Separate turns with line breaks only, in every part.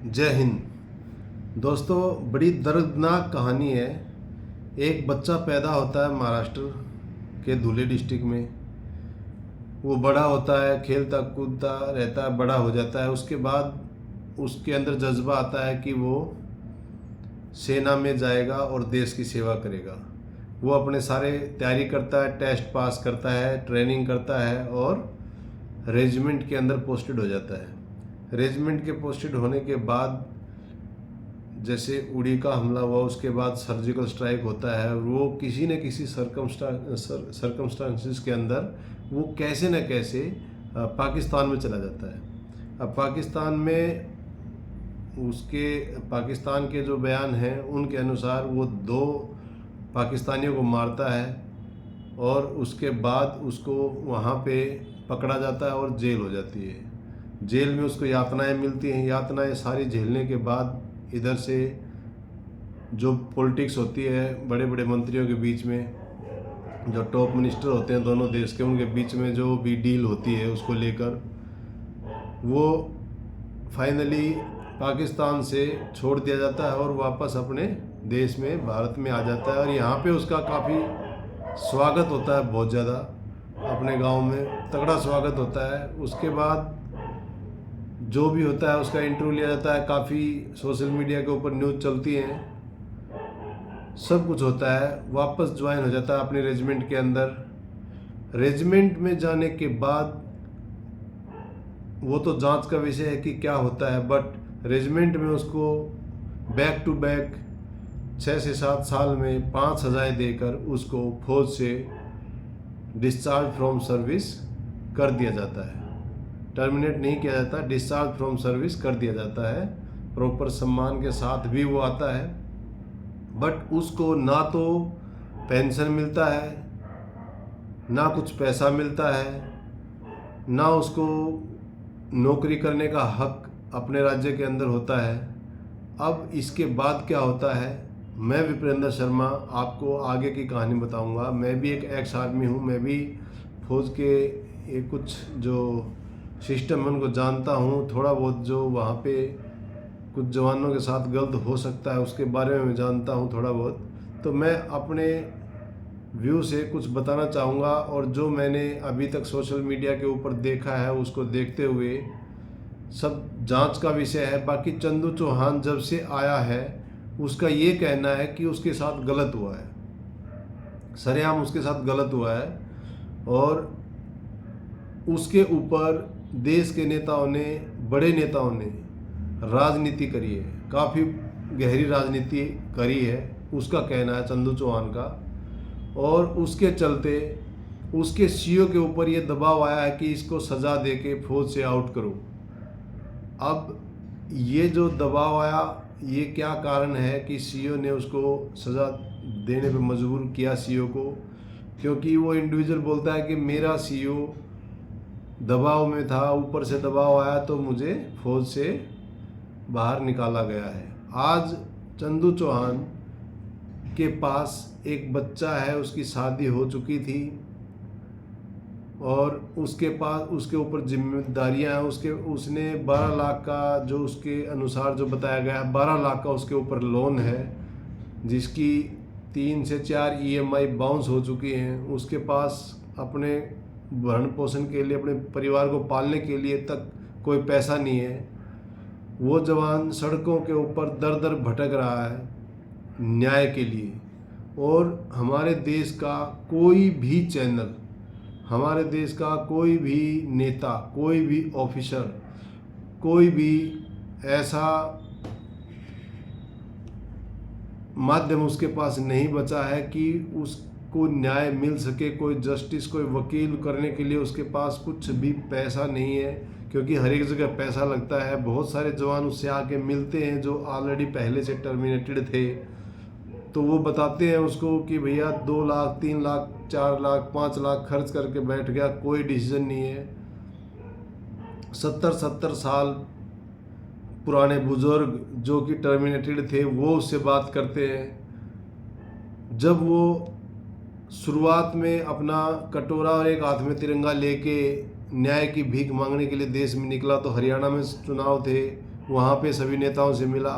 जय हिंद। दोस्तों, बड़ी दर्दनाक कहानी है। एक बच्चा पैदा होता है महाराष्ट्र के धुले डिस्ट्रिक्ट में। वो बड़ा होता है, खेलता कूदता रहता है, बड़ा हो जाता है। उसके बाद उसके अंदर जज्बा आता है कि वो सेना में जाएगा और देश की सेवा करेगा। वो अपने सारे तैयारी करता है, टेस्ट पास करता है, ट्रेनिंग करता है और रेजिमेंट के अंदर पोस्टेड हो जाता है। रेजिमेंट के पोस्टेड होने के बाद जैसे उड़ी का हमला हुआ, उसके बाद सर्जिकल स्ट्राइक होता है। वो किसी न किसी सर्कमस्टांसिस के अंदर वो कैसे न कैसे पाकिस्तान में चला जाता है। अब पाकिस्तान के जो बयान हैं उनके अनुसार वो 2 पाकिस्तानियों को मारता है और उसके बाद उसको वहाँ पे पकड़ा जाता है और जेल हो जाती है। जेल में उसको यातनाएं मिलती हैं। यातनाएं सारी झेलने के बाद इधर से जो पॉलिटिक्स होती है बड़े बड़े मंत्रियों के बीच में, जो टॉप मिनिस्टर होते हैं दोनों देश के, उनके बीच में जो भी डील होती है उसको लेकर वो फाइनली पाकिस्तान से छोड़ दिया जाता है और वापस अपने देश में भारत में आ जाता है। और यहाँ पे उसका काफ़ी स्वागत होता है, बहुत ज़्यादा। अपने गांव में तगड़ा स्वागत होता है। उसके बाद जो भी होता है उसका इंटरव्यू लिया जाता है। काफ़ी सोशल मीडिया के ऊपर न्यूज़ चलती हैं, सब कुछ होता है। वापस ज्वाइन हो जाता है अपने रेजिमेंट के अंदर। रेजिमेंट में जाने के बाद वो तो जांच का विषय है कि क्या होता है, बट रेजिमेंट में उसको बैक टू बैक 6 से 7 साल में 5 सजाएं देकर उसको फौज से डिस्चार्ज फ्रॉम सर्विस कर दिया जाता है। टर्मिनेट नहीं किया जाता, डिस्चार्ज फ्रॉम सर्विस कर दिया जाता है। प्रॉपर सम्मान के साथ भी वो आता है, बट उसको ना तो पेंशन मिलता है, ना कुछ पैसा मिलता है, ना उसको नौकरी करने का हक अपने राज्य के अंदर होता है। अब इसके बाद क्या होता है, मैं विप्रेंद्र शर्मा आपको आगे की कहानी बताऊंगा। मैं भी एक एक्स आर्मी हूँ। मैं भी फौज के ये कुछ जो सिस्टम है उनको जानता हूँ। थोड़ा बहुत जो वहाँ पे कुछ जवानों के साथ गलत हो सकता है उसके बारे में मैं जानता हूँ थोड़ा बहुत। तो मैं अपने व्यू से कुछ बताना चाहूँगा, और जो मैंने अभी तक सोशल मीडिया के ऊपर देखा है उसको देखते हुए सब जांच का विषय है। बाकी चंदू चौहान जब से आया है उसका ये कहना है कि उसके साथ गलत हुआ है, सरेआम उसके साथ गलत हुआ है। और उसके ऊपर देश के नेताओं ने, बड़े नेताओं ने राजनीति करी है, काफ़ी गहरी राजनीति करी है, उसका कहना है चंदू चौहान का। और उसके चलते उसके सीईओ के ऊपर ये दबाव आया है कि इसको सज़ा दे के फौज से आउट करो। अब ये जो दबाव आया, ये क्या कारण है कि सीईओ ने उसको सज़ा देने पे मजबूर किया सीईओ को? क्योंकि वो इंडिविजुअल बोलता है कि मेरा सीईओ दबाव में था, ऊपर से दबाव आया तो मुझे फौज से बाहर निकाला गया है। आज चंदू चौहान के पास एक बच्चा है, उसकी शादी हो चुकी थी और उसके पास उसके ऊपर जिम्मेदारियां हैं। उसने 12 लाख का, जो उसके अनुसार जो बताया गया है, 12 लाख का उसके ऊपर लोन है, जिसकी 3 से 4 ईएमआई बाउंस हो चुकी हैं। उसके पास अपने भरण पोषण के लिए, अपने परिवार को पालने के लिए तक कोई पैसा नहीं है। वो जवान सड़कों के ऊपर दर दर भटक रहा है न्याय के लिए। और हमारे देश का कोई भी चैनल, हमारे देश का कोई भी नेता, कोई भी ऑफिसर, कोई भी ऐसा माध्यम उसके पास नहीं बचा है कि उसको न्याय मिल सके, कोई जस्टिस, कोई वकील करने के लिए उसके पास कुछ भी पैसा नहीं है। क्योंकि हर एक जगह पैसा लगता है। बहुत सारे जवान उससे आके मिलते हैं जो ऑलरेडी पहले से टर्मिनेटेड थे, तो वो बताते हैं उसको कि भैया 2 लाख 3 लाख 4 लाख 5 लाख खर्च करके बैठ गया, कोई डिसीजन नहीं है। 70 साल पुराने बुजुर्ग जो कि टर्मिनेटेड थे वो उससे बात करते हैं। जब वो शुरुआत में अपना कटोरा और एक हाथ में तिरंगा लेके न्याय की भीख मांगने के लिए देश में निकला, तो हरियाणा में चुनाव थे, वहाँ पे सभी नेताओं से मिला।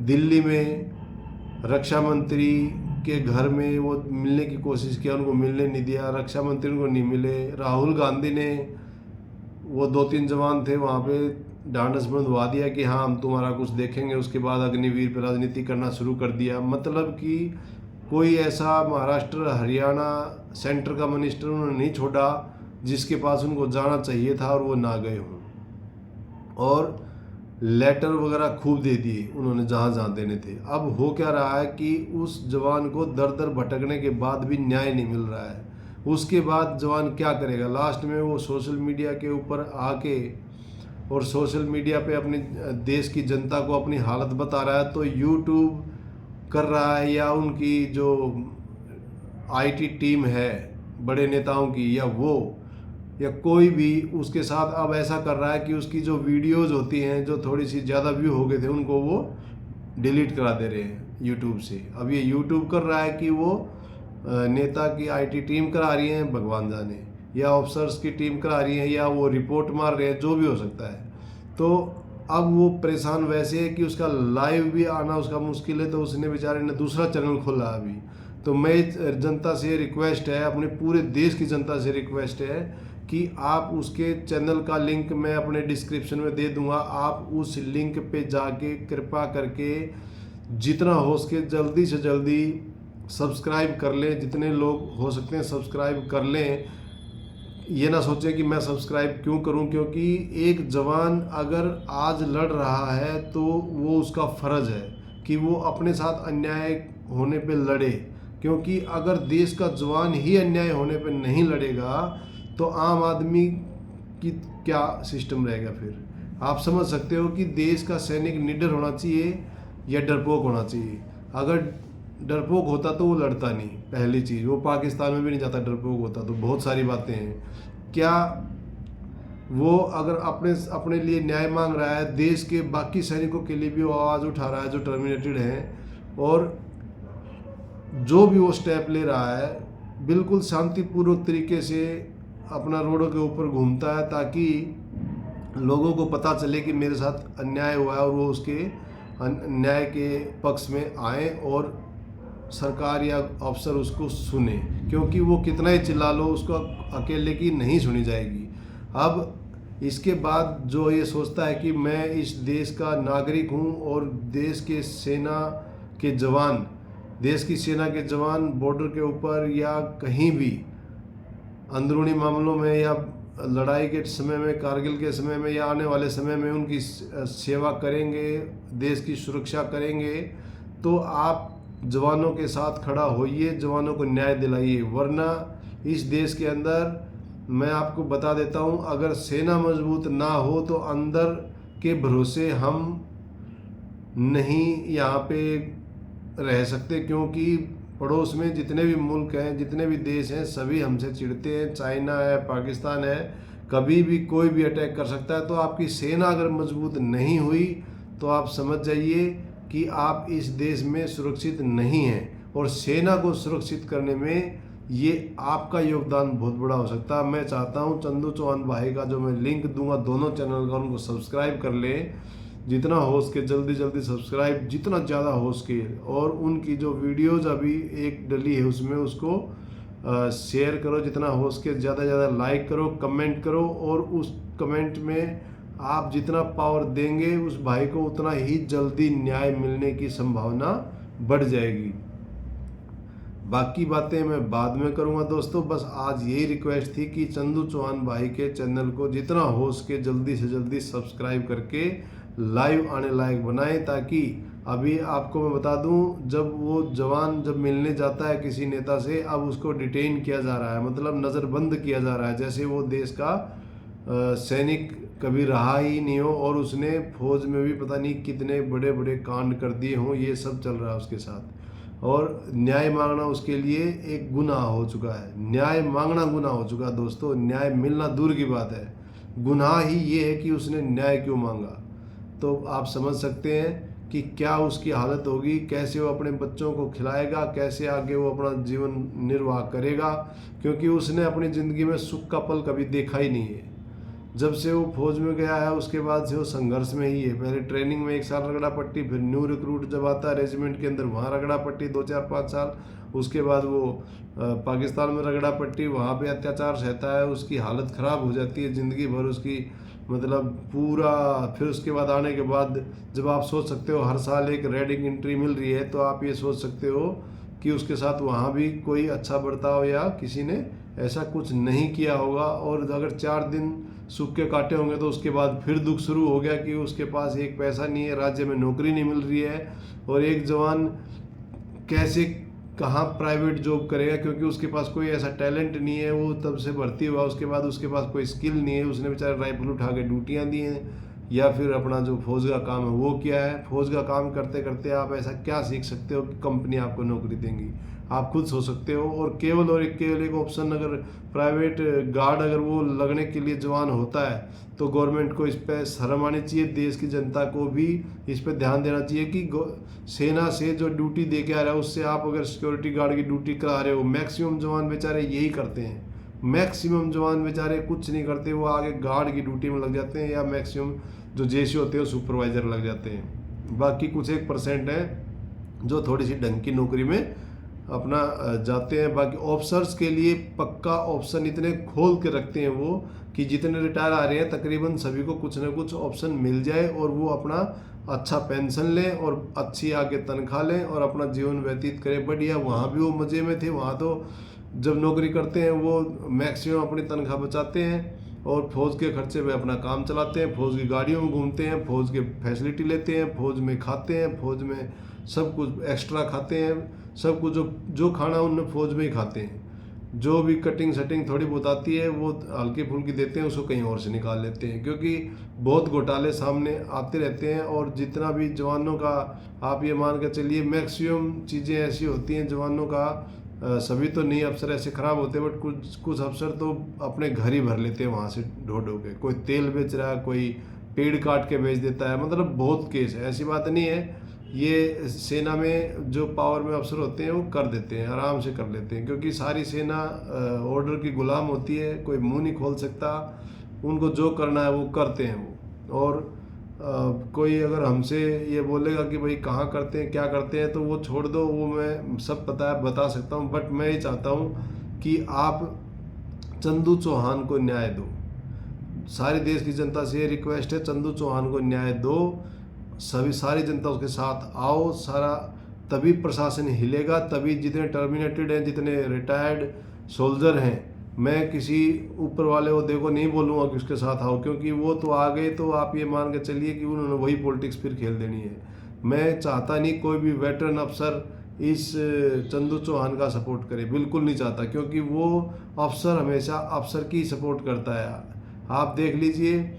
दिल्ली में रक्षा मंत्री के घर में वो मिलने की कोशिश किया, उनको मिलने नहीं दिया, रक्षा मंत्री उनको नहीं मिले। राहुल गांधी ने, वो 2-3 जवान थे वहाँ पे, ढांढस बंधवा दिया कि हाँ हम तुम्हारा कुछ देखेंगे, उसके बाद अग्निवीर पर राजनीति करना शुरू कर दिया। मतलब कि कोई ऐसा महाराष्ट्र, हरियाणा, सेंटर का मिनिस्टर उन्होंने नहीं छोड़ा जिसके पास उनको जाना चाहिए था और वो ना गए हों। और लेटर वगैरह खूब दे दिए उन्होंने जहाँ जहाँ देने थे। अब हो क्या रहा है कि उस जवान को दर दर भटकने के बाद भी न्याय नहीं मिल रहा है। उसके बाद जवान क्या करेगा? लास्ट में वो सोशल मीडिया के ऊपर आके और सोशल मीडिया पे अपने देश की जनता को अपनी हालत बता रहा है। तो यूट्यूब कर रहा है या उनकी जो आईटी टीम है बड़े नेताओं की, या कोई भी उसके साथ अब ऐसा कर रहा है कि उसकी जो वीडियोस होती हैं जो थोड़ी सी ज़्यादा व्यू हो गए थे उनको वो डिलीट करा दे रहे हैं यूट्यूब से। अब ये यूट्यूब कर रहा है कि वो नेता की आईटी टीम करा रही है भगवान जाने, या ऑफिसर्स की टीम करा रही है, या वो रिपोर्ट मार रहे हैं, जो भी हो सकता है। तो अब वो परेशान वैसे है कि उसका लाइव भी आना उसका मुश्किल है, तो उसने बेचारे ने दूसरा चैनल खोला अभी। तो मैं जनता से रिक्वेस्ट है, अपने पूरे देश की जनता से रिक्वेस्ट है कि आप उसके चैनल का लिंक मैं अपने डिस्क्रिप्शन में दे दूंगा। आप उस लिंक पे जाके कृपा करके जितना हो सके जल्दी से जल्दी सब्सक्राइब कर लें। जितने लोग हो सकते हैं सब्सक्राइब कर लें। ये ना सोचें कि मैं सब्सक्राइब क्यों करूं, क्योंकि एक जवान अगर आज लड़ रहा है तो वो उसका फ़र्ज़ है कि वो अपने साथ अन्याय होने पे लड़े। क्योंकि अगर देश का जवान ही अन्याय होने पे नहीं लड़ेगा तो आम आदमी की क्या सिस्टम रहेगा? फिर आप समझ सकते हो कि देश का सैनिक निडर होना चाहिए या डरपोक होना चाहिए। अगर डरपोक होता तो वो लड़ता नहीं, पहली चीज़। वो पाकिस्तान में भी नहीं जाता डरपोक होता तो। बहुत सारी बातें हैं। क्या वो अगर अपने लिए न्याय मांग रहा है, देश के बाकी सैनिकों के लिए भी वो आवाज़ उठा रहा है जो टर्मिनेटेड हैं, और जो भी वो स्टेप ले रहा है बिल्कुल शांतिपूर्वक तरीके से अपना रोडों के ऊपर घूमता है ताकि लोगों को पता चले कि मेरे साथ अन्याय हुआ है और वो उसके न्याय के पक्ष में आए और सरकार या अफसर उसको सुने। क्योंकि वो कितना ही चिल्ला लो उसको अकेले की नहीं सुनी जाएगी। अब इसके बाद जो ये सोचता है कि मैं इस देश का नागरिक हूँ और देश की सेना के जवान बॉर्डर के ऊपर या कहीं भी अंदरूनी मामलों में या लड़ाई के समय में, कारगिल के समय में या आने वाले समय में उनकी सेवा करेंगे, देश की सुरक्षा करेंगे, तो आप जवानों के साथ खड़ा होइए, जवानों को न्याय दिलाइए। वरना इस देश के अंदर मैं आपको बता देता हूँ, अगर सेना मजबूत ना हो तो अंदर के भरोसे हम नहीं यहाँ पे रह सकते। क्योंकि पड़ोस में जितने भी मुल्क हैं, जितने भी देश हैं, सभी हमसे चिढ़ते हैं। चाइना है, पाकिस्तान है, कभी भी कोई भी अटैक कर सकता है। तो आपकी सेना अगर मजबूत नहीं हुई तो आप समझ जाइए कि आप इस देश में सुरक्षित नहीं हैं। और सेना को सुरक्षित करने में ये आपका योगदान बहुत बड़ा हो सकता है। मैं चाहता हूँ चंदू चौहान भाई का जो मैं लिंक दूंगा दोनों चैनल का, उनको सब्सक्राइब कर लें। जितना हो सके जल्दी सब्सक्राइब, जितना ज़्यादा हो सके। और उनकी जो वीडियोज़ अभी एक डली है उसमें उसको शेयर करो, जितना हो सके ज़्यादा लाइक करो, कमेंट करो। और उस कमेंट में आप जितना पावर देंगे उस भाई को उतना ही जल्दी न्याय मिलने की संभावना बढ़ जाएगी। बाकी बातें मैं बाद में करूंगा दोस्तों। बस आज यही रिक्वेस्ट थी कि चंदू चौहान भाई के चैनल को जितना हो सके जल्दी से जल्दी सब्सक्राइब करके लाइव आने लायक बनाएं, ताकि अभी आपको मैं बता दूं, जब वो जवान जब मिलने जाता है किसी नेता से, अब उसको डिटेन किया जा रहा है, मतलब नज़रबंद किया जा रहा है, जैसे वो देश का सैनिक कभी रहा ही नहीं हो और उसने फौज में भी पता नहीं कितने बड़े बड़े कांड कर दिए हों। ये सब चल रहा है उसके साथ। और न्याय मांगना उसके लिए एक गुनाह हो चुका है। न्याय मांगना गुनाह हो चुका है दोस्तों। न्याय मिलना दूर की बात है, गुनाह ही ये है कि उसने न्याय क्यों मांगा। तो आप समझ सकते हैं कि क्या उसकी हालत होगी, कैसे वो अपने बच्चों को खिलाएगा, कैसे आगे वो अपना जीवन निर्वाह करेगा। क्योंकि उसने अपनी ज़िंदगी में सुख का पल कभी देखा ही नहीं है। जब से वो फौज में गया है उसके बाद से वो संघर्ष में ही है। पहले ट्रेनिंग में 1 साल रगड़ा पट्टी, फिर न्यू रिक्रूट जब आता है रेजिमेंट के अंदर वहाँ रगड़ा पट्टी 2 4 5 साल, उसके बाद वो पाकिस्तान में रगड़ा पट्टी, वहाँ पे अत्याचार सहता है, उसकी हालत ख़राब हो जाती है ज़िंदगी भर उसकी, मतलब पूरा। फिर उसके बाद आने के बाद जब आप सोच सकते हो हर साल एक रेडिंग एंट्री मिल रही है, तो आप ये सोच सकते हो कि उसके साथ वहाँ भी कोई अच्छा बर्ताव या किसी ने ऐसा कुछ नहीं किया होगा। और अगर 4 दिन सूख के काटे होंगे तो उसके बाद फिर दुख शुरू हो गया कि उसके पास एक पैसा नहीं है, राज्य में नौकरी नहीं मिल रही है, और एक जवान कैसे कहाँ प्राइवेट जॉब करेगा, क्योंकि उसके पास कोई ऐसा टैलेंट नहीं है, वो तब से भर्ती हुआ उसके बाद उसके पास कोई स्किल नहीं है, उसने बेचारे राइफल उठा के ड्यूटियाँ दी हैं या फिर अपना जो फौज का काम है वो किया है। फौज का काम करते करते आप ऐसा क्या सीख सकते हो कि कंपनी आपको नौकरी देंगी, आप खुद सोच सकते हो। और केवल एक ऑप्शन, अगर प्राइवेट गार्ड अगर वो लगने के लिए जवान होता है तो गवर्नमेंट को इस पर शर्म आनी चाहिए, देश की जनता को भी इस पर ध्यान देना चाहिए कि सेना से जो ड्यूटी दे के आ रहा है उससे आप अगर सिक्योरिटी गार्ड की ड्यूटी करा रहे हो, मैक्सिमम जवान बेचारे यही करते हैं, मैक्सिमम जवान बेचारे कुछ नहीं करते, वो आगे गार्ड की ड्यूटी में लग जाते हैं, या मैक्सिमम जो जेसी होते हैं सुपरवाइजर लग जाते हैं। बाकी कुछ 1% है जो थोड़ी सी ढंग की नौकरी में अपना जाते हैं। बाकी ऑफिसर्स के लिए पक्का ऑप्शन इतने खोल के रखते हैं वो कि जितने रिटायर आ रहे हैं तकरीबन सभी को कुछ ना कुछ ऑप्शन मिल जाए और वो अपना अच्छा पेंशन लें और अच्छी आगे तनख्वाह लें और अपना जीवन व्यतीत करें बढ़िया। वहाँ भी वो मज़े में थे, वहाँ तो जब नौकरी करते हैं वो मैक्सिमम अपनी तनख्वाह बचाते हैं और फौज के खर्चे पे अपना काम चलाते हैं, फौज की गाड़ियों में घूमते हैं, फौज के फैसिलिटी लेते हैं, फौज में खाते हैं, फौज में सब कुछ एक्स्ट्रा खाते हैं, सब कुछ जो खाना उनने फौज में ही खाते हैं। जो भी कटिंग शटिंग थोड़ी बहुत आती है वो हल्की फुल्की देते हैं, उसको कहीं और से निकाल लेते हैं, क्योंकि बहुत घोटाले सामने आते रहते हैं। और जितना भी जवानों का आप ये मान के चलिए मैक्सिमम चीज़ें ऐसी होती हैं जवानों का, सभी तो नहीं अफसर ऐसे ख़राब होते, बट कुछ अफसर तो अपने घर ही भर लेते हैं वहाँ से ढो ढो के। कोई तेल बेच रहा है, कोई पेड़ काट के बेच देता है, मतलब बहुत केस है, ऐसी बात नहीं है। ये सेना में जो पावर में अफसर होते हैं वो कर देते हैं, आराम से कर लेते हैं, क्योंकि सारी सेना ऑर्डर की गुलाम होती है, कोई मुंह नहीं खोल सकता, उनको जो करना है वो करते हैं वो। और कोई अगर हमसे ये बोलेगा कि भाई कहाँ करते हैं क्या करते हैं तो वो छोड़ दो, वो मैं सब बता सकता हूँ, बट मैं ये चाहता हूँ कि आप चंदू चौहान को न्याय दो। सारी देश की जनता से ये रिक्वेस्ट है, चंदू चौहान को न्याय दो, सारी जनता उसके साथ आओ, सारा तभी प्रशासन हिलेगा, तभी जितने टर्मिनेटेड हैं, जितने रिटायर्ड सोल्जर हैं, मैं किसी ऊपर वाले वो देखो नहीं बोलूँगा कि उसके साथ आओ, क्योंकि वो तो आ गए तो आप ये मान के चलिए कि उन्होंने वही पॉलिटिक्स फिर खेल देनी है। मैं चाहता नहीं कोई भी वेटरन अफसर इस चंदू चौहान का सपोर्ट करे, बिल्कुल नहीं चाहता, क्योंकि वो अफसर हमेशा अफसर की सपोर्ट करता है। आप देख लीजिए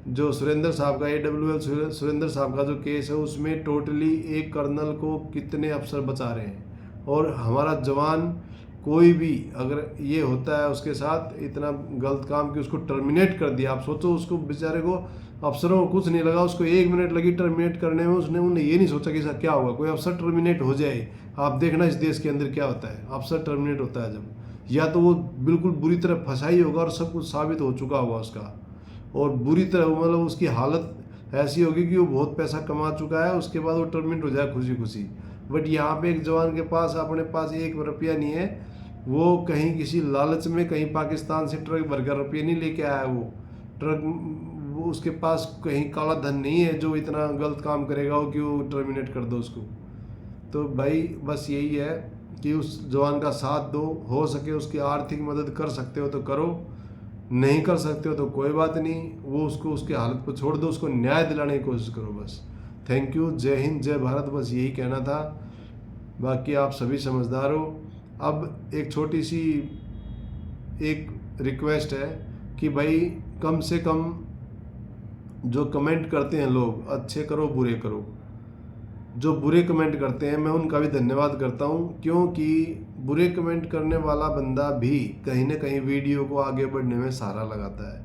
जो सुरेंद्र साहब का AWL सुरेंद्र साहब का जो केस है उसमें टोटली एक कर्नल को कितने अफसर बचा रहे हैं, और हमारा जवान कोई भी अगर ये होता है उसके साथ इतना गलत काम कि उसको टर्मिनेट कर दिया, आप सोचो उसको बेचारे को अफसरों को कुछ नहीं लगा, उसको 1 मिनट लगी टर्मिनेट करने में, उन्हें ये नहीं सोचा कि इसका क्या होगा, कोई अफसर टर्मिनेट हो जाए। आप देखना इस देश के अंदर क्या होता है, अफसर टर्मिनेट होता है जब, या तो वो बिल्कुल बुरी तरह फंसा ही होगा और सब कुछ साबित हो चुका होगा उसका, और बुरी तरह मतलब उसकी हालत ऐसी होगी कि वो बहुत पैसा कमा चुका है, उसके बाद वो टर्मिनेट हो जाए खुशी खुशी। बट यहाँ पे एक जवान के पास अपने पास 1 रुपया नहीं है, वो कहीं किसी लालच में कहीं पाकिस्तान से ट्रक भरकर रुपये नहीं लेके आया, वो ट्रक वो उसके पास कहीं काला धन नहीं है जो इतना गलत काम करेगा वो कि वो टर्मिनेट कर दो उसको। तो भाई बस यही है कि उस जवान का साथ दो, हो सके उसकी आर्थिक मदद कर सकते हो तो करो, नहीं कर सकते हो तो कोई बात नहीं, वो उसको उसके हालत को छोड़ दो, उसको न्याय दिलाने की कोशिश करो बस। थैंक यू, जय हिंद जय भारत, बस यही कहना था, बाकी आप सभी समझदार हो। अब एक छोटी सी एक रिक्वेस्ट है कि भाई कम से कम जो कमेंट करते हैं लोग, अच्छे करो बुरे करो, जो बुरे कमेंट करते हैं मैं उनका भी धन्यवाद करता हूं, क्योंकि बुरे कमेंट करने वाला बंदा भी कहीं ना कहीं वीडियो को आगे बढ़ने में सहारा लगाता है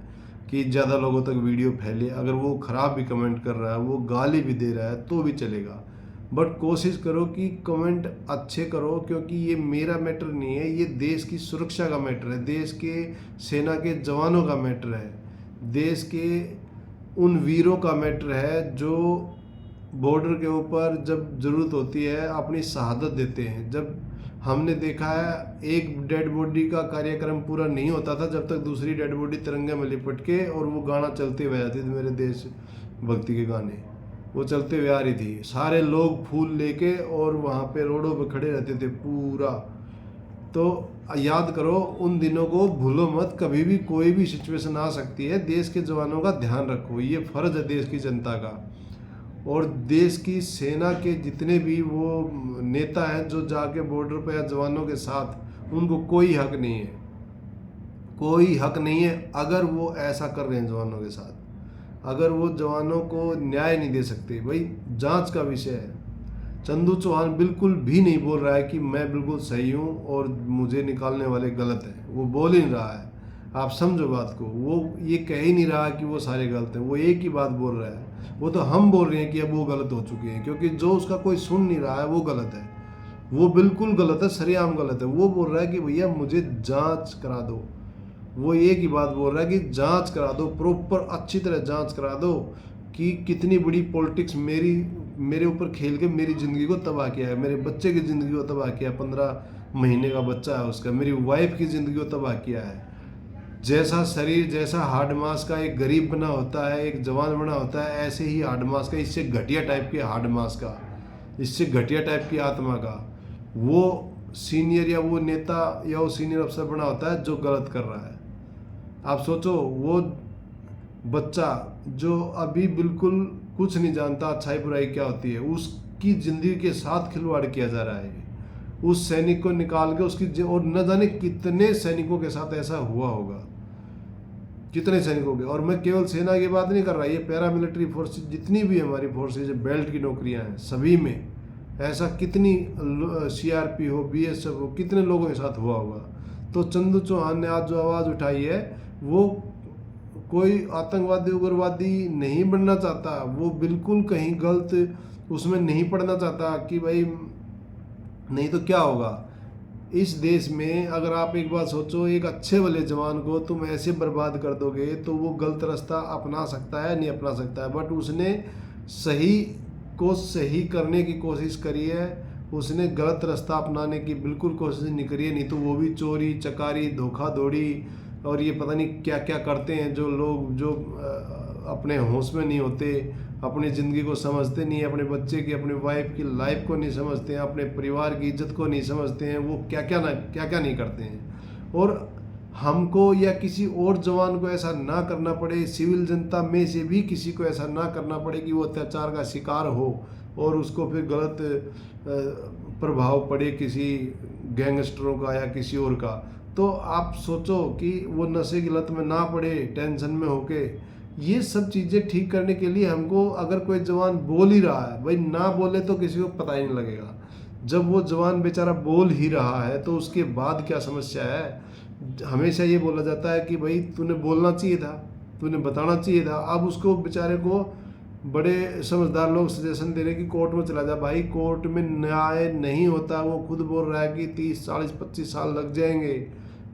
कि ज़्यादा लोगों तक वीडियो फैले। अगर वो ख़राब भी कमेंट कर रहा है, वो गाली भी दे रहा है तो भी चलेगा, बट कोशिश करो कि कमेंट अच्छे करो, क्योंकि ये मेरा मैटर नहीं है, ये देश की सुरक्षा का मैटर है, देश के सेना के जवानों का मैटर है। देश के उन वीरों का मैटर है जो बॉर्डर के ऊपर जब ज़रूरत होती है अपनी शहादत देते हैं। जब हमने देखा है एक डेड बॉडी का कार्यक्रम पूरा नहीं होता था जब तक दूसरी डेड बॉडी तिरंगे में लिपट के और वो गाना चलते हुए आते थे, मेरे देश भक्ति के गाने वो चलते हुए आ रही थी, सारे लोग फूल लेके और वहाँ पे रोडों पे खड़े रहते थे पूरा। तो याद करो उन दिनों को, भूलो मत, कभी भी कोई भी सिचुएशन आ सकती है, देश के जवानों का ध्यान रखो, ये फ़र्ज़ है देश की जनता का। और देश की सेना के जितने भी वो नेता हैं जो जाके बॉर्डर पर या जवानों के साथ, उनको कोई हक नहीं है, कोई हक नहीं है अगर वो ऐसा कर रहे हैं जवानों के साथ, अगर वो जवानों को न्याय नहीं दे सकते। भाई जांच का विषय है। चंदू चौहान बिल्कुल भी नहीं बोल रहा है कि मैं बिल्कुल सही हूँ और मुझे निकालने वाले गलत हैं, वो बोल ही नहीं रहा है। आप समझो बात को, वो ये कह ही नहीं रहा कि वो सारे गलत हैं, वो एक ही बात बोल रहा है। वो तो हम बोल रहे हैं कि अब वो गलत हो चुके हैं, क्योंकि जो उसका कोई सुन नहीं रहा है वो गलत है, वो बिल्कुल गलत है, सरेआम गलत है। वो बोल रहा है कि भैया मुझे जांच करा दो, वो एक ही बात बोल रहा है कि जांच करा दो, प्रॉपर अच्छी तरह जांच करा दो कि कितनी बड़ी पॉलिटिक्स मेरे ऊपर खेल के मेरी ज़िंदगी को तबाह किया है, मेरे बच्चे की ज़िंदगी को तबाह किया है, 15 महीने का बच्चा है उसका, मेरी वाइफ की ज़िंदगी को तबाह किया है। जैसा शरीर, जैसा हार्ड मास का एक गरीब बना होता है, एक जवान बना होता है, ऐसे ही हार्ड मास का, इससे घटिया टाइप के हार्ड मास का, इससे घटिया टाइप की आत्मा का वो सीनियर या वो नेता या वो सीनियर अफसर बना होता है जो गलत कर रहा है। आप सोचो वो बच्चा जो अभी बिल्कुल कुछ नहीं जानता अच्छाई बुराई क्या होती है, उसकी ज़िंदगी के साथ खिलवाड़ किया जा रहा है। उस सैनिक को निकाल के उसकी, और न जाने कितने सैनिकों के साथ ऐसा हुआ होगा, कितने सैनिकों के। और मैं केवल सेना की बात नहीं कर रहा, ये पैरामिलिट्री फोर्सेज जितनी भी हमारी फोर्सेज, बेल्ट की नौकरियां हैं, सभी में ऐसा कितनी CRP हो, BSF हो, कितने लोगों के साथ हुआ होगा। तो चंदू चौहान ने आज जो आवाज़ उठाई है, वो कोई आतंकवादी उग्रवादी नहीं बनना चाहता, वो बिल्कुल कहीं गलत उसमें नहीं पड़ना चाहता कि भाई नहीं तो क्या होगा इस देश में। अगर आप एक बात सोचो, एक अच्छे वाले जवान को तुम ऐसे बर्बाद कर दोगे तो वो गलत रास्ता अपना सकता है, नहीं अपना सकता है, बट उसने सही को सही करने की कोशिश करी है, उसने गलत रास्ता अपनाने की बिल्कुल कोशिश नहीं करी है। नहीं तो वो भी चोरी चकारी, धोखाधड़ी और ये पता नहीं क्या क्या करते हैं जो लोग, जो अपने होश में नहीं होते, अपनी ज़िंदगी को समझते नहीं, अपने बच्चे की, अपनी वाइफ की लाइफ को नहीं समझते हैं, अपने परिवार की इज्जत को नहीं समझते हैं, वो क्या क्या नहीं करते हैं। और हमको या किसी और जवान को ऐसा ना करना पड़े, सिविल जनता में से भी किसी को ऐसा ना करना पड़े कि वो अत्याचार का शिकार हो और उसको फिर गलत प्रभाव पड़े किसी गैंगस्टरों का या किसी और का। तो आप सोचो कि वो नशे की लत में ना पड़े, टेंशन में होके। ये सब चीज़ें ठीक करने के लिए हमको, अगर कोई जवान बोल ही रहा है, भाई ना बोले तो किसी को पता ही नहीं लगेगा। जब वो जवान बेचारा बोल ही रहा है तो उसके बाद क्या समस्या है। हमेशा ये बोला जाता है कि भाई तूने बोलना चाहिए था, तूने बताना चाहिए था। अब उसको बेचारे को बड़े समझदार लोग सजेशन दे रहे हैं कि कोर्ट में चला जा। भाई कोर्ट में न्याय नहीं होता, वो खुद बोल रहा है कि 30, 40, 25 साल लग जाएंगे।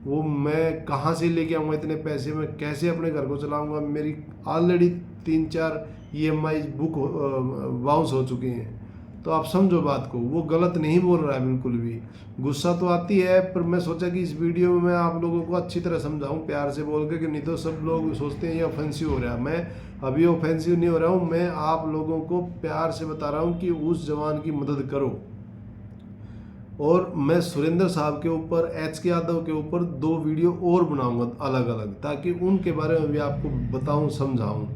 वो मैं कहाँ से लेके आऊँगा इतने पैसे, मैं कैसे अपने घर को चलाऊँगा। मेरी ऑलरेडी 3-4 EMI बुक बाउंस हो चुकी हैं। तो आप समझो बात को, वो गलत नहीं बोल रहा है बिल्कुल भी। गुस्सा तो आती है, पर मैं सोचा कि इस वीडियो में मैं आप लोगों को अच्छी तरह समझाऊं प्यार से बोल के, कि नहीं तो सब लोग सोचते हैं ये ऑफेंसिव हो रहा है। मैं अभी ऑफेंसिव नहीं हो रहा हूँ, मैं आप लोगों को प्यार से बता रहा हूँ कि उस जवान की मदद करो। और मैं सुरेंद्र साहब के ऊपर, HK यादव के ऊपर 2 वीडियो और बनाऊंगा अलग अलग, ताकि उनके बारे में भी आपको बताऊं, समझाऊं।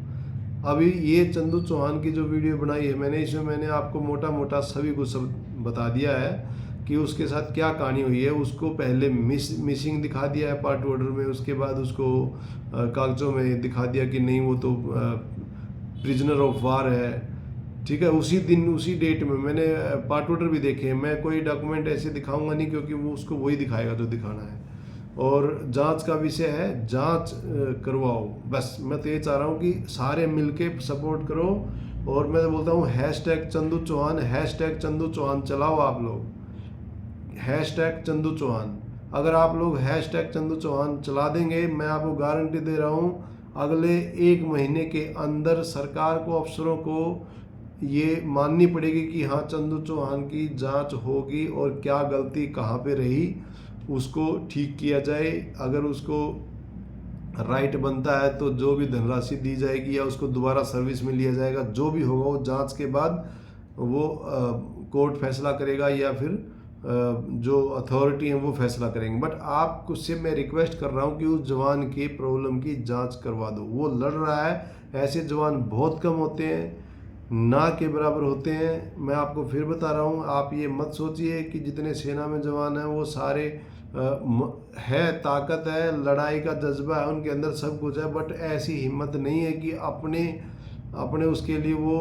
अभी ये चंदू चौहान की जो वीडियो बनाई है मैंने, इसमें मैंने आपको मोटा मोटा सभी कुछ सब बता दिया है कि उसके साथ क्या कहानी हुई है। उसको पहले मिसिंग दिखा दिया है पार्ट ऑर्डर में, उसके बाद उसको कागजों में दिखा दिया कि नहीं वो तो प्रिजनर ऑफ वार है, ठीक है। उसी दिन उसी डेट में मैंने पार्ट ऑर्डर भी देखे हैं। मैं कोई डॉक्यूमेंट ऐसे दिखाऊंगा नहीं, क्योंकि वो उसको वही दिखाएगा जो दिखाना है। और जांच का विषय है, जांच करवाओ। बस मैं तो ये चाह रहा हूँ कि सारे मिलके सपोर्ट करो। और मैं तो बोलता हूँ #चंदू चौहान, #चंदू चौहान चलाओ आप लोग, #चंदू चौहान। अगर आप लोग #चंदू चौहान चला देंगे, मैं आपको गारंटी दे रहा हूँ अगले 1 महीने के अंदर सरकार को, अफसरों को ये माननी पड़ेगी कि हाँ, चंदू चौहान की जांच होगी और क्या गलती कहाँ पे रही उसको ठीक किया जाए। अगर उसको राइट बनता है तो जो भी धनराशि दी जाएगी या उसको दोबारा सर्विस में लिया जाएगा, जो भी होगा वो जांच के बाद वो कोर्ट फैसला करेगा या फिर जो अथॉरिटी है वो फैसला करेंगे। बट आपको से मैं रिक्वेस्ट कर रहा हूँ कि उस जवान की प्रॉब्लम की जांच करवा दो। वो लड़ रहा है, ऐसे जवान बहुत कम होते हैं, ना के बराबर होते हैं। मैं आपको फिर बता रहा हूँ, आप ये मत सोचिए कि जितने सेना में जवान हैं वो सारे है, ताकत है, लड़ाई का जज्बा है उनके अंदर, सब कुछ है, बट ऐसी हिम्मत नहीं है कि अपने उसके लिए वो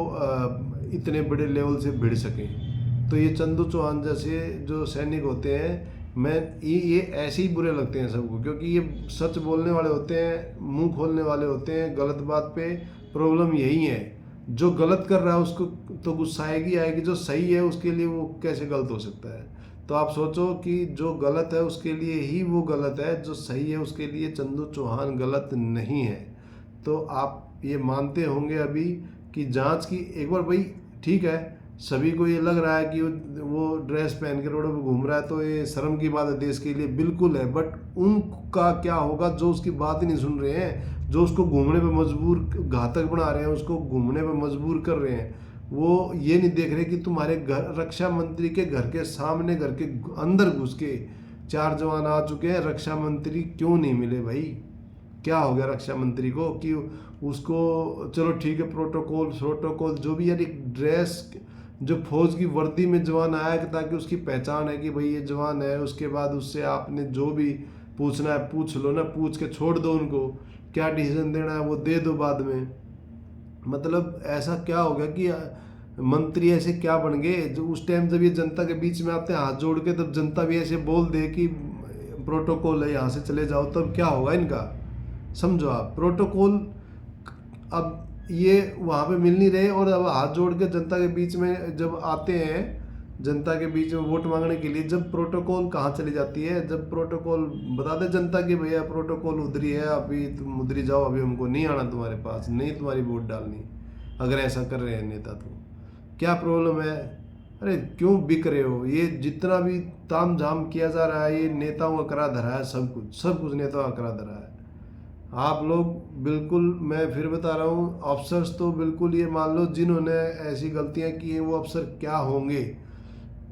इतने बड़े लेवल से भिड़ सकें। तो ये चंदू चौहान जैसे जो सैनिक होते हैं, मैं ये ऐसे ही बुरे लगते हैं सबको, क्योंकि ये सच बोलने वाले होते हैं, मुंह खोलने वाले होते हैं गलत बात पे। प्रॉब्लम यही है, जो गलत कर रहा है उसको तो गुस्सा आएगी, जो सही है उसके लिए वो कैसे गलत हो सकता है। तो आप सोचो कि जो गलत है उसके लिए ही वो गलत है, जो सही है उसके लिए चंदू चौहान गलत नहीं है। तो आप ये मानते होंगे अभी कि जांच की एक बार, भाई ठीक है, सभी को ये लग रहा है कि वो ड्रेस पहन के रोडों पे घूम रहा है तो ये शर्म की बात है देश के लिए, बिल्कुल है। बट उनका क्या होगा जो उसकी बात ही नहीं सुन रहे हैं, जो उसको घूमने पे मजबूर, घातक बना रहे हैं, उसको घूमने पे मजबूर कर रहे हैं। वो ये नहीं देख रहे कि तुम्हारे घर, रक्षा मंत्री के घर के सामने, घर के अंदर घुस के 4 जवान आ चुके हैं, रक्षा मंत्री क्यों नहीं मिले भाई? क्या हो गया रक्षा मंत्री को कि उसको, चलो ठीक है, प्रोटोकॉल जो भी, यार एक ड्रेस, जो फौज की वर्दी में जवान आया कि ताकि उसकी पहचान है कि भाई ये जवान है, उसके बाद उससे आपने जो भी पूछना है पूछ लो ना, पूछ के छोड़ दो उनको, क्या डिसीजन देना है वो दे दो बाद में। मतलब ऐसा क्या हो गया कि मंत्री ऐसे क्या बन गए, जो उस टाइम जब ये जनता के बीच में आते हैं हाथ जोड़ के, तब जनता भी ऐसे बोल दे कि प्रोटोकॉल है यहाँ से चले जाओ, तब क्या होगा इनका? समझो आप, प्रोटोकॉल अब ये वहाँ पे मिल नहीं रहे, और अब हाथ जोड़ के जनता के बीच में जब आते हैं, जनता के बीच में वोट मांगने के लिए, जब प्रोटोकॉल कहाँ चली जाती है? जब प्रोटोकॉल बता दे जनता की भैया प्रोटोकॉल उधरी है, अभी तुम उधरी जाओ, अभी हमको नहीं आना तुम्हारे पास, नहीं तुम्हारी वोट डालनी। अगर ऐसा कर रहे हैं नेता तो क्या प्रॉब्लम है? अरे क्यों बिक रहे हो? ये जितना भी ताम झाम किया जा रहा है, ये नेताओं का करा धरा है, सब कुछ नेताओं का करा धरा है। आप लोग बिल्कुल, मैं फिर बता रहा हूँ, अफसर्स तो बिल्कुल ये मान लो जिन्होंने ऐसी गलतियाँ की हैं वो अफसर क्या होंगे?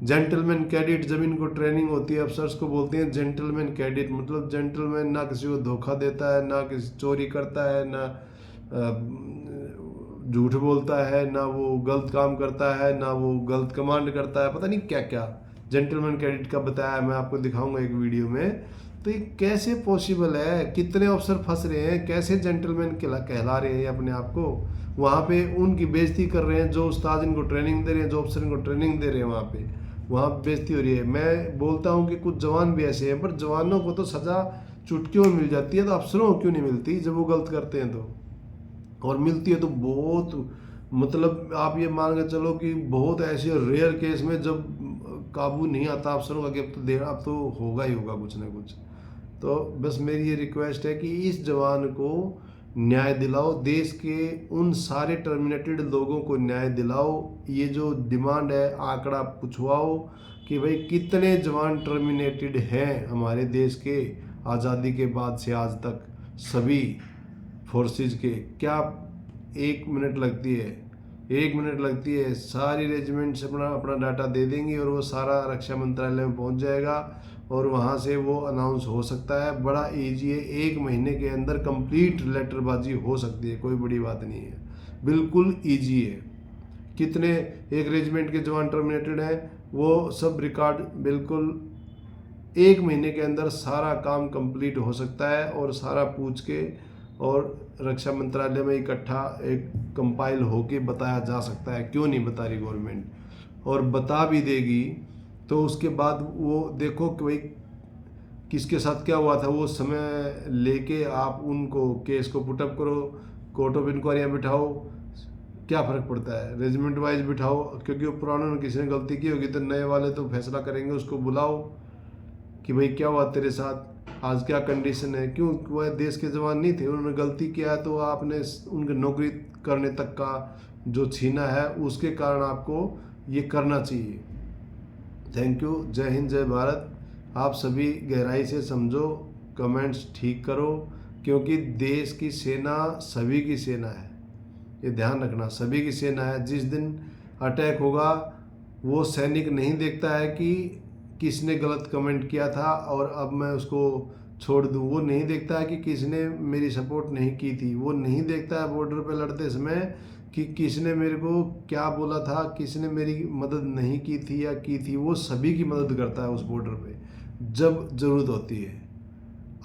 जेंटलमैन कैडेट, जब इनको ट्रेनिंग होती है अफसर्स को बोलते हैं जेंटलमैन कैडेट। मतलब जेंटलमैन ना किसी को धोखा देता है, ना किसी चोरी करता है, ना झूठ बोलता है, ना वो गलत काम करता है, ना वो गलत कमांड करता है, पता नहीं क्या क्या जेंटलमैन कैडेट का बताया, मैं आपको दिखाऊंगा एक वीडियो में। तो ये कैसे पॉसिबल है? कितने अफसर फंस रहे हैं, कैसे जेंटलमैन कहला रहे हैं अपने आप को? वहाँ पे उनकी बेइज्जती कर रहे हैं जो उस्ताद इनको ट्रेनिंग दे रहे हैं, जो अफसर इनको ट्रेनिंग दे रहे हैं, वहाँ बेइज्जती हो रही है। मैं बोलता हूँ कि कुछ जवान भी ऐसे हैं, पर जवानों को तो सज़ा चुटकियों में मिल जाती है, तो अफसरों को क्यों नहीं मिलती जब वो गलत करते हैं तो? और मिलती है तो बहुत, मतलब आप ये मान के चलो कि बहुत ऐसे रेयर केस में जब काबू नहीं आता अफसरों का कि अब तो होगा ही होगा कुछ ना कुछ। तो बस मेरी ये रिक्वेस्ट है कि इस जवान को न्याय दिलाओ, देश के उन सारे टर्मिनेटेड लोगों को न्याय दिलाओ। ये जो डिमांड है, आंकड़ा पूछवाओ कि भाई कितने जवान टर्मिनेटेड हैं हमारे देश के आज़ादी के बाद से आज तक, सभी फोर्सेस के। क्या 1 मिनट लगती है? 1 मिनट लगती है, सारी रेजिमेंट से अपना डाटा दे देंगी और वो सारा रक्षा मंत्रालय में पहुंच जाएगा और वहाँ से वो अनाउंस हो सकता है। बड़ा ईजी है, 1 महीने के अंदर कंप्लीट लेटरबाजी हो सकती है, कोई बड़ी बात नहीं है, बिल्कुल ईजी है। कितने एक रेजिमेंट के जवान टर्मिनेटेड हैं, वो सब रिकॉर्ड बिल्कुल 1 महीने के अंदर सारा काम कंप्लीट हो सकता है और सारा पूछ के और रक्षा मंत्रालय में इकट्ठा एक कंपाइल होके बताया जा सकता है। क्यों नहीं बता रही गवर्नमेंट? और बता भी देगी तो उसके बाद वो देखो कि भाई किसके साथ क्या हुआ था, वो समय लेके आप उनको केस को पुटअप करो, कोर्ट ऑफ इंक्वायरियाँ बिठाओ, क्या फ़र्क पड़ता है? रेजिमेंट वाइज बिठाओ, क्योंकि वो पुरानों ने किसी ने गलती की होगी तो नए वाले तो फैसला करेंगे, उसको बुलाओ कि भाई क्या हुआ तेरे साथ, आज क्या कंडीशन है, क्यों वह देश के जवान नहीं थे, उन्होंने गलती किया है तो आपने उनकी नौकरी करने तक का जो छीना है उसके कारण आपको ये करना चाहिए। Thank you. जय हिंद, जय भारत। आप सभी गहराई से समझो, कमेंट्स ठीक करो, क्योंकि देश की सेना सभी की सेना है, ये ध्यान रखना, सभी की सेना है। जिस दिन अटैक होगा वो सैनिक नहीं देखता है कि किसने गलत कमेंट किया था और अब मैं उसको छोड़ दूं, वो नहीं देखता है कि किसने मेरी सपोर्ट नहीं की थी, वो नहीं देखता है बॉर्डर पे लड़ते समय कि किसने मेरे को क्या बोला था, किसने मेरी मदद नहीं की थी या की थी। वो सभी की मदद करता है उस बॉर्डर पे जब ज़रूरत होती है।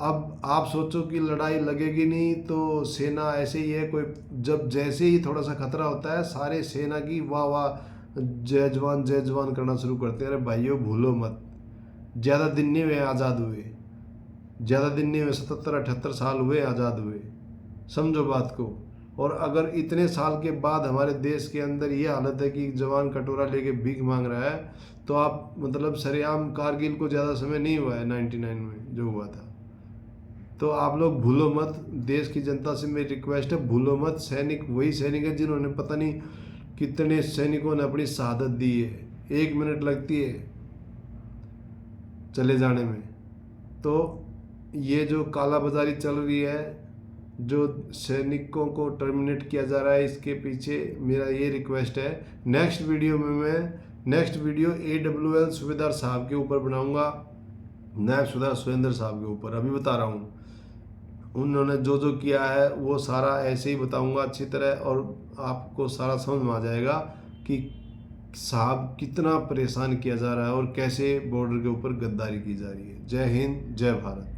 अब आप सोचो कि लड़ाई लगेगी नहीं तो सेना ऐसे ही है, कोई जब जैसे ही थोड़ा सा खतरा होता है सारे सेना की वाह वाह जय जवान करना शुरू करते हैं। अरे भाइयों भूलो मत, ज़्यादा दिन नहीं हुए आज़ाद हुए, ज़्यादा दिन नहीं हुए, 77-78 साल हुए आज़ाद हुए, समझो बात को। और अगर इतने साल के बाद हमारे देश के अंदर ये हालत है कि जवान कटोरा लेके भीख मांग रहा है, तो आप मतलब सरेआम कारगिल को ज़्यादा समय नहीं हुआ है 99 में जो हुआ था। तो आप लोग भूलो मत, देश की जनता से मेरी रिक्वेस्ट है, भूलो मत। सैनिक वही सैनिक है जिन्होंने पता नहीं कितने सैनिकों ने अपनी शहादत दी है, 1 मिनट लगती है चले जाने में। तो ये जो काला बाजारी चल रही है, जो सैनिकों को टर्मिनेट किया जा रहा है, इसके पीछे मेरा ये रिक्वेस्ट है। नेक्स्ट वीडियो में मैं AWL सूबेदार साहब के ऊपर बनाऊंगा, नायब सूबेदार सुरेंद्र साहब के ऊपर। अभी बता रहा हूँ उन्होंने जो जो किया है वो सारा ऐसे ही बताऊंगा अच्छी तरह, और आपको सारा समझ में आ जाएगा कि साहब कितना परेशान किया जा रहा है और कैसे बॉर्डर के ऊपर गद्दारी की जा रही है। जय हिंद, जय भारत।